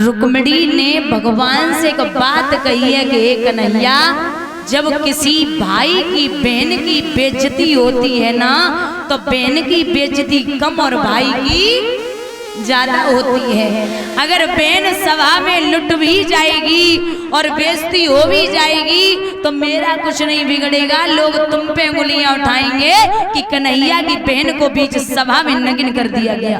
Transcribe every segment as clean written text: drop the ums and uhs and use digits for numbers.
रुक्मिणी ने भगवान से एक बात कही है कि कन्हैया, जब किसी भाई की बहन की बेइज्जती होती है ना, तो बहन की बेइज्जती कम और भाई की ज्यादा होती है। अगर बहन सभा में लुट भी जाएगी और बेइज्जती हो भी जाएगी तो मेरा कुछ नहीं बिगड़ेगा, लोग तुम पे उंगलियां उठाएंगे कि कन्हैया की बहन को बीच सभा में नगिन कर दिया गया।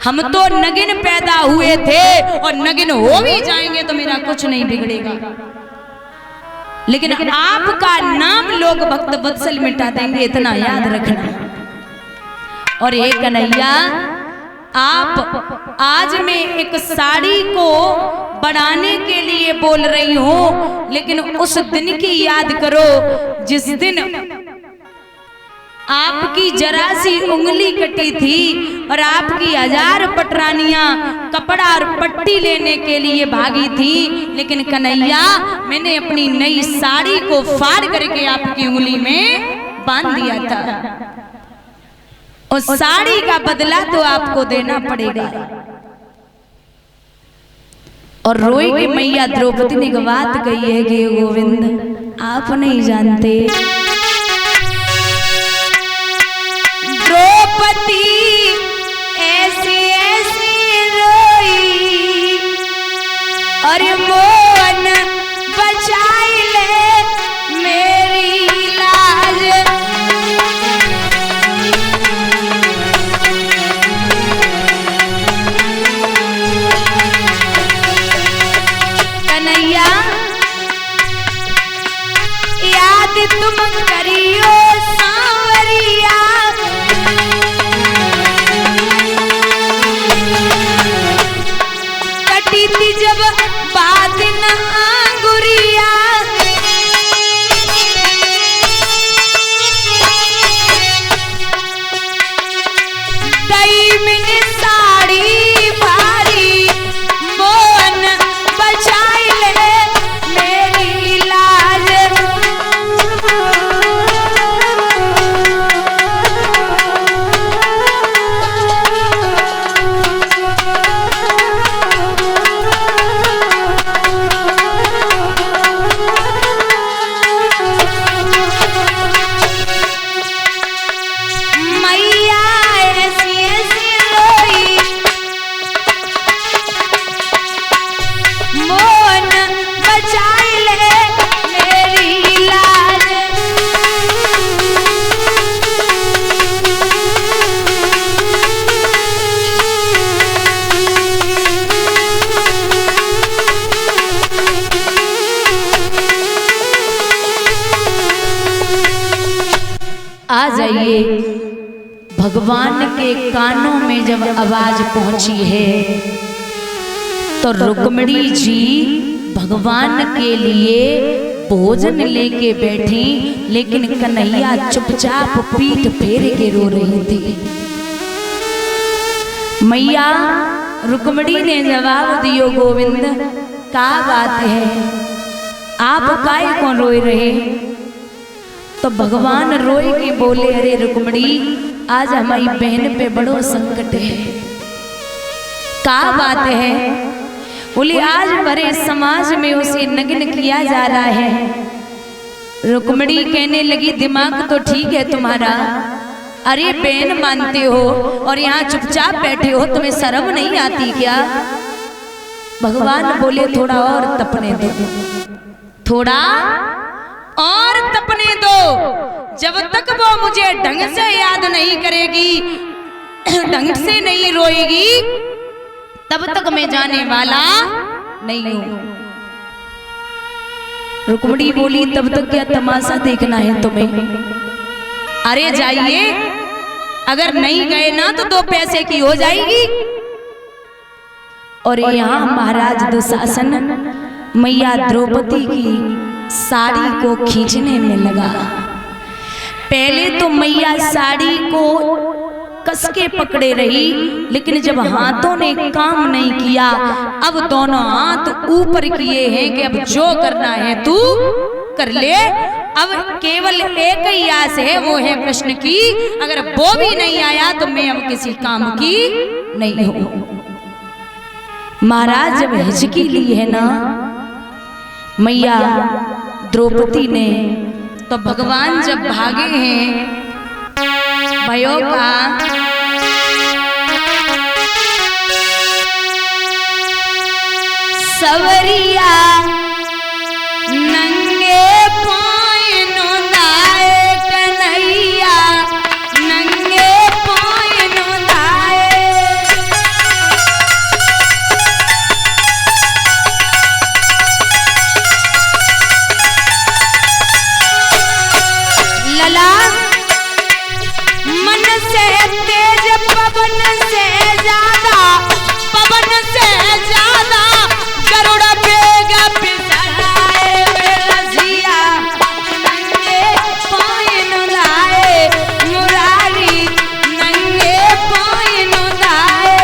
हम तो नगिन पैदा हुए थे और नगिन हो भी जाएंगे तो मेरा कुछ नहीं बिगड़ेगा, लेकिन आपका नाम लोग भक्त वत्सल मिटा देंगे, इतना याद रखना। और ये कन्हैया, आप आज मैं एक साड़ी को बढ़ाने के लिए बोल रही हूं, लेकिन उस दिन की याद करो जिस दिन आपकी जरा सी उंगली कटी थी और आपकी 1000 पटरानियां कपड़ा और पट्टी लेने के लिए भागी थी, लेकिन कन्हैया मैंने अपनी नई साड़ी को फाड़ करके आपकी उंगली में बांध दिया था। उस साड़ी का बदला तो आपको देना पड़ेगा। और रोई की मैया द्रौपदी ने एक बात कही है कि गोविंद आप नहीं जानते, द्रौपदी ऐसी ऐसी रोई और मोहन बचाई ले मेरी लाज। कन्हैया याद तुम करियो सांवरिया, कटी थी जब बात न आंगुरिया, दई में साड़ी भारी मोहन बचाई ले मेरी लाज। मैया ऐसी ऐसी रोई मोहन बचाई ले मेरी लाज। आ जाइए, भगवान के कानों में जब आवाज पहुंची है तो रुक्मिणी जी भगवान के लिए भोजन लेके बैठी, लेकिन कन्हैया चुपचाप पीठ फेर के रो रही थी। मैया रुक्मिणी ने जवाब दियो, गोविंद क्या बात है, आप काहे कौन रोए रहे? तो भगवान रोए के बोले, अरे रुक्मिणी आज हमारी बहन पे बड़ो संकट है। क्या बात है? बोले आज बड़े समाज में उसे नग्न किया जा रहा है। रुक्मिणी कहने लगी, दिमाग तो ठीक है तुम्हारा, अरे बहन मानते हो और यहाँ चुपचाप बैठे हो, तुम्हें शर्म नहीं आती क्या? भगवान बोले थोड़ा और तपने दो, थोड़ा और तपने दो, जब तक वो मुझे ढंग से याद नहीं करेगी, ढंग से नहीं रोएगी, तब तक मैं जाने वाला नहीं हूं। रुक्मिणी बोली, तब तक क्या तमाशा देखना है तुम्हें? अरे जाइए, अगर नहीं गए ना तो 2 पैसे की हो जाएगी। और यहाँ महाराज दुशासन मैया द्रौपदी की साड़ी को खींचने में लगा। पहले तो मैया साड़ी को कस के पकड़े रही, लेकिन जब हाथों ने काम नहीं किया, अब दोनों हाथ ऊपर किए हैं कि अब जो करना है तू कर ले। अब केवल एक ही आस है, वो है कृष्ण की, अगर वो भी नहीं आया तो मैं अब किसी काम की नहीं हूं। महाराज जब हिचकी ली है ना मैया द्रौपदी ने, तो भगवान जब भागे हैं भयो का सवरिया नंगे पाँव नोंदाए कन्हैया, नंगे पाँव नोंदाए। लला मन से तेज पवन से ज्यादा, पवन से ज्यादा गरुड़ बेग फिसलाए रसिया, नंगे पाँव नोंदाए मुरारी, नंगे पाँव नोंदाए।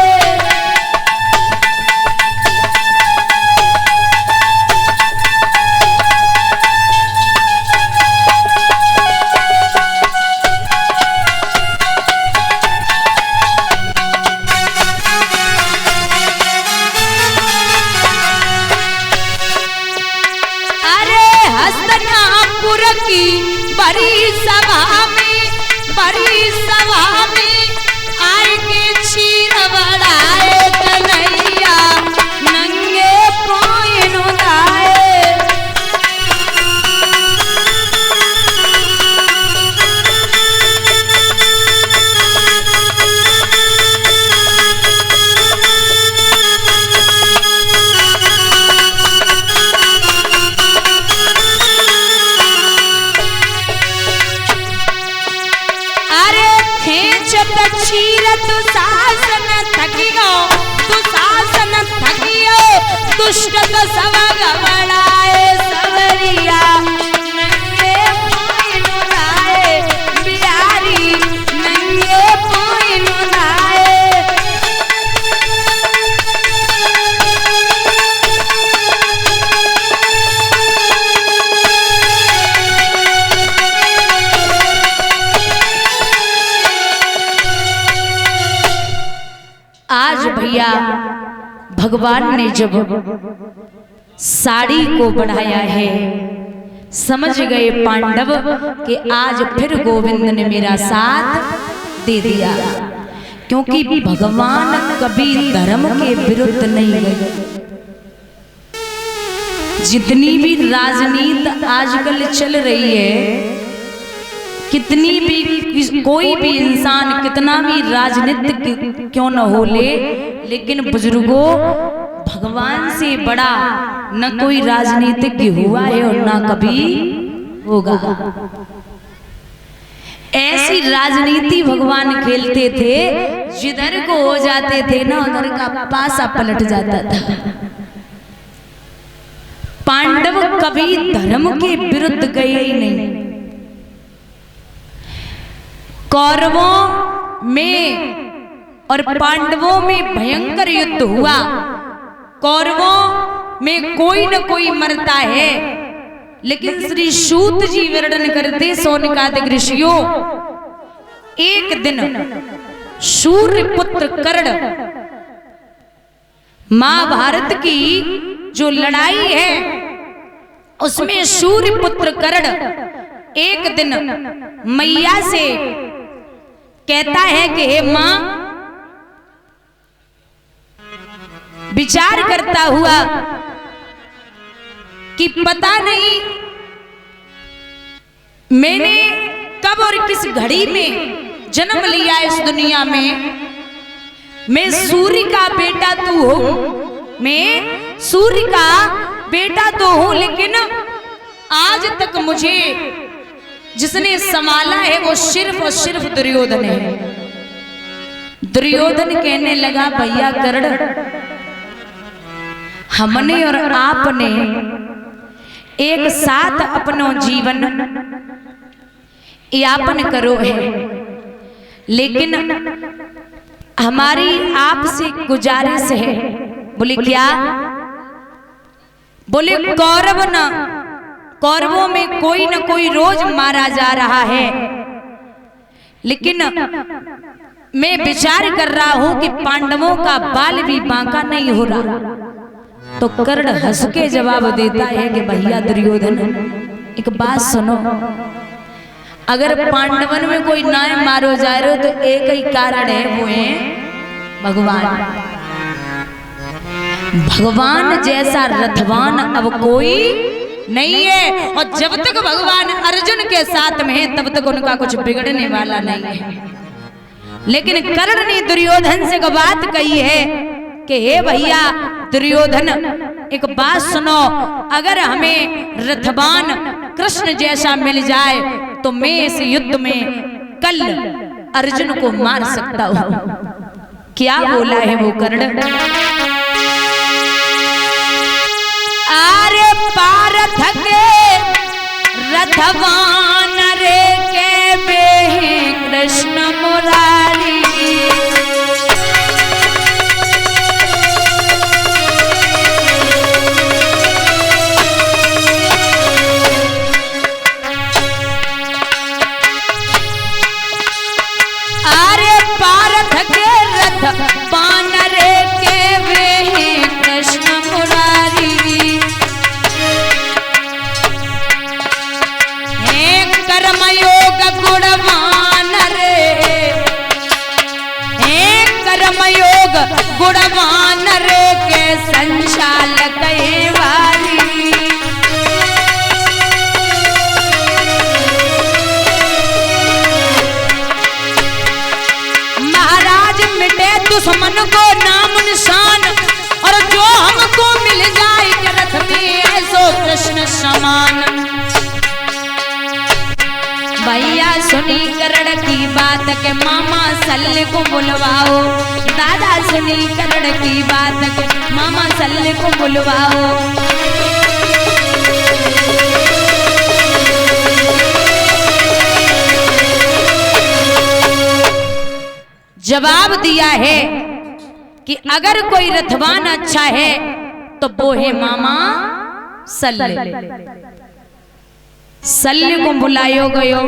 हस्तिनापुर की बड़ी सभा में, बड़ी सभा में आए के चीर बढ़ाए कन्हैया, नंगे पाँव नोंदाए। चीर दुशासन थकियो, दुशासन थकियो, दुष्ट तो सब घबराए सवरिया, नंगे पाँव नोंदाए बिहारी, नंगे पाँव नोंदाए। आज भैया भगवान ने जब साड़ी को बढ़ाया है, समझ गए पांडव कि आज फिर गोविंद ने मेरा साथ दे दिया, क्योंकि भगवान कभी धर्म के विरुद्ध नहीं गए। जितनी भी राजनीति आजकल चल रही है, कितनी भी कोई भी इंसान कितना भी राजनीतिक क्यों न हो ले, लेकिन बुजुर्गों भगवान से बड़ा न कोई राजनीतिज्ञ हुआ है और न कभी होगा। ऐसी राजनीति भगवान खेलते थे, जिधर को हो जाते थे ना उधर का पासा पलट जाता था। पांडव कभी धर्म के विरुद्ध गए ही नहीं। कौरवों में और पांडवों में भयंकर युद्ध हुआ। कौरवों में कोई न कोई मरता है, लेकिन श्री सूत जी वर्णन करते सोनकादिक ऋषियों, एक दिन सूर्य पुत्र कर्ण, महाभारत की जो लड़ाई है उसमें सूर्य पुत्र कर्ण एक दिन मैया से कहता है कि हे मां, विचार करता हुआ कि पता नहीं मैंने कब और किस घड़ी में जन्म लिया इस दुनिया में। मैं सूर्य का बेटा तो हूं, मैं सूर्य का बेटा तो हूं, लेकिन आज तक मुझे जिसने संभाला है वो सिर्फ और सिर्फ दुर्योधन है। दुर्योधन कहने लगा, भैया कर्ण, हमने और आपने एक साथ अपनो जीवन यापन करो है, लेकिन हमारी आपसे गुजारिश है। बोले क्या? बोले कौरवों में कोई न कोई रोज मारा जा रहा है, लेकिन मैं विचार कर रहा हूं कि पांडवों का बाल भी बांका नहीं हो रहा। तो कर्ण हंस के जवाब देता है कि भैया दुर्योधन, एक बात सुनो, अगर पांडवन में कोई नाय मारो जा रहे हो तो एक ही कारण है, वो है भगवान। भगवान जैसा रथवान अब कोई नहीं है, और जब तक भगवान अर्जुन के साथ में है तब तक उनका कुछ बिगड़ने वाला नहीं है। लेकिन कर्ण ने दुर्योधन से एक बात कही है कि हे भैया दुर्योधन, एक बात सुनो, अगर हमें रथवान कृष्ण जैसा मिल जाए तो मैं इस युद्ध में कल अर्जुन को मार सकता हूं। क्या बोला है वो कर्ण? आरे पारथ के रथवान रे के बेहे कृष्ण मुरारी, आरे पारथ के रथवान रे के बेहे कृष्ण मुरारी, कर्मयोग गुणवान रे, कर्मयोग गुणवान रे के संचालक वारी, महाराज मिटे दुश्मन को नाम निशान, और जो हमको मिल जाए के रथ में ऐसो कृष्ण समान। भैया सुनी कर्ण की बात के मामा सल्ले को बुलवाओ, दादा सुनी कर्ण की बात के मामा सल्ले को बुलवाओ। जवाब दिया है कि अगर कोई रथवान अच्छा है तो वो है मामा सल्ले। सल्ले को बुलायो गयो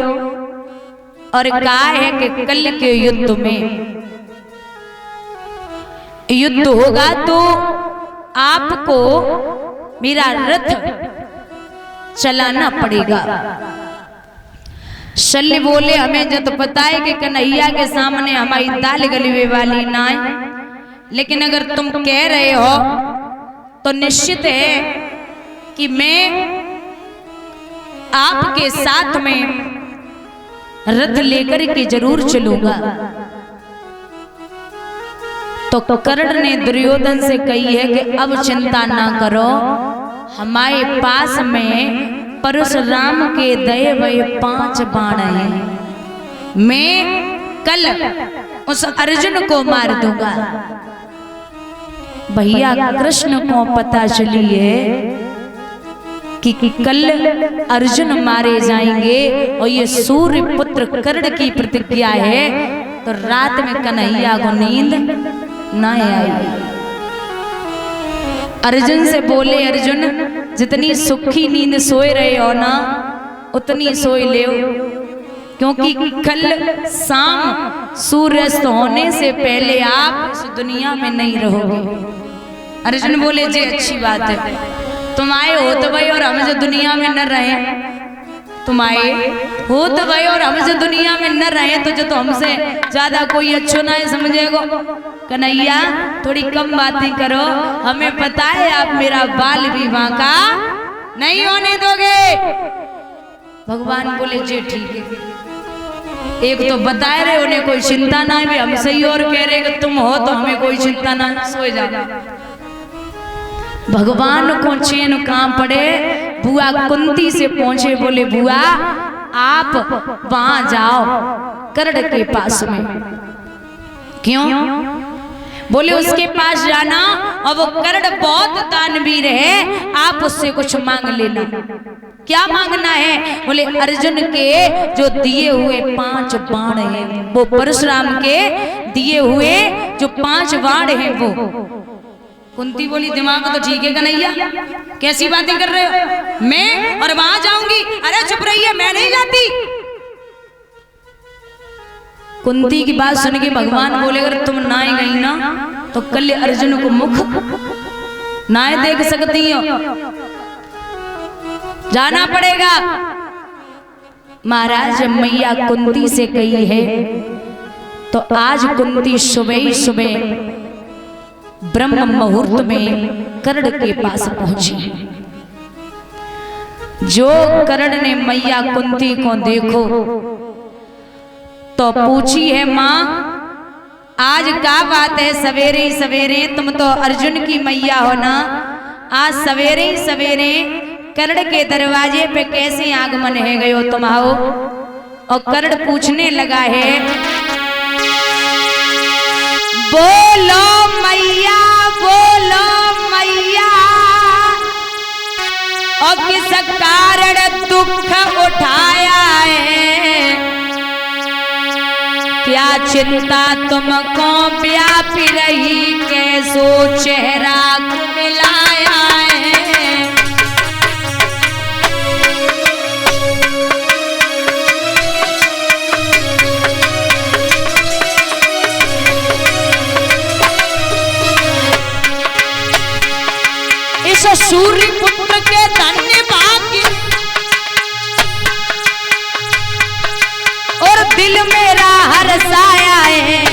और कहा है कि कल के युद्ध में युद्ध होगा तो आपको मेरा रथ चलाना पड़ेगा। शल्य बोले हमें जो तो पता है कि कन्हैया के सामने हमारी दाल गली वाली ना है, लेकिन अगर तुम कह रहे हो तो निश्चित है कि मैं आपके साथ में रथ लेकर के जरूर चलूंगा। तो कर्ण ने दुर्योधन से कही है कि अब चिंता ना करो, हमारे पास में परशुराम के दए हुए 5 बाण हैं, मैं कल उस अर्जुन को मार दूंगा। भैया कृष्ण को पता चली है कि कल अर्जुन मारे जाएंगे और ये सूर्य पुत्र कर्ण की प्रतिज्ञा है, तो रात में कन्हैया को नींद न आई। अर्जुन से बोले, अर्जुन जितनी सुखी नींद सोए रहे हो ना उतनी सोए ले, क्योंकि कल शाम सूर्यास्त होने से पहले आप इस दुनिया में नहीं रहोगे। अर्जुन बोले, जी अच्छी बात है, तुम आए हो तो भाई और हम जो दुनिया में न रहे, तुम आए हो तो भाई और हम जो दुनिया में न रहे तो जो तो हमसे ज्यादा कोई अच्छो ना समझेगो। कन्हैया थोड़ी कम बातें करो, हमें पता है आप मेरा बाल भी बांका नहीं होने दोगे। भगवान बोले, जी ठीक है, एक तो बता रहे उन्हें कोई चिंता ना है, हम सही और कह रहे कि तुम हो तो हमें कोई चिंता ना, सोए जाओ। भगवान को चैन कहां पड़े, बुआ कुंती से पहुंचे, बोले बुआ आप वहां जाओ कर्ण के पास में। क्यों? बोले उसके पास जाना और वो कर्ण बहुत दानवीर है, आप उससे कुछ मांग लेना। क्या मांगना है? बोले अर्जुन के जो दिए हुए 5 बाण हैं, वो परशुराम के दिए हुए जो 5 बाण हैं वो। कुंती बोली, दिमाग तो ठीक है कन्हैया, कैसी बातें कर रहे हो, मैं और वहां जाऊंगी? अरे चुप रहिए, मैं नहीं जाती। कुंती की बात सुन के भगवान बोले अगर तुम ना ही गई ना तो कल अर्जुन को मुख ना देख सकती हो, जाना पड़ेगा। महाराज मैया कुंती से कही है तो आज कुंती सुबह ही सुबह ब्रह्म मुहूर्त में कर्ण के पास पहुंची। जो कर्ण ने मैया कुंती को देखो तो पूछी है माँ आज क्या बात है, सवेरे ही सवेरे तुम तो अर्जुन की मैया हो ना, आज सवेरे ही सवेरे कर्ण के दरवाजे पे कैसे आगमन है गए हो तुम आओ। और कर्ण पूछने लगा है बोलो मैया बोलो मैया, और किस कारण दुख उठाया है, क्या चिंता तुमको व्यापी रही, कैसो चेहरा को मिलाया है। इस सूर्य पुत्र के धन्य भाग्य और दिल मेरा हर्षाया है,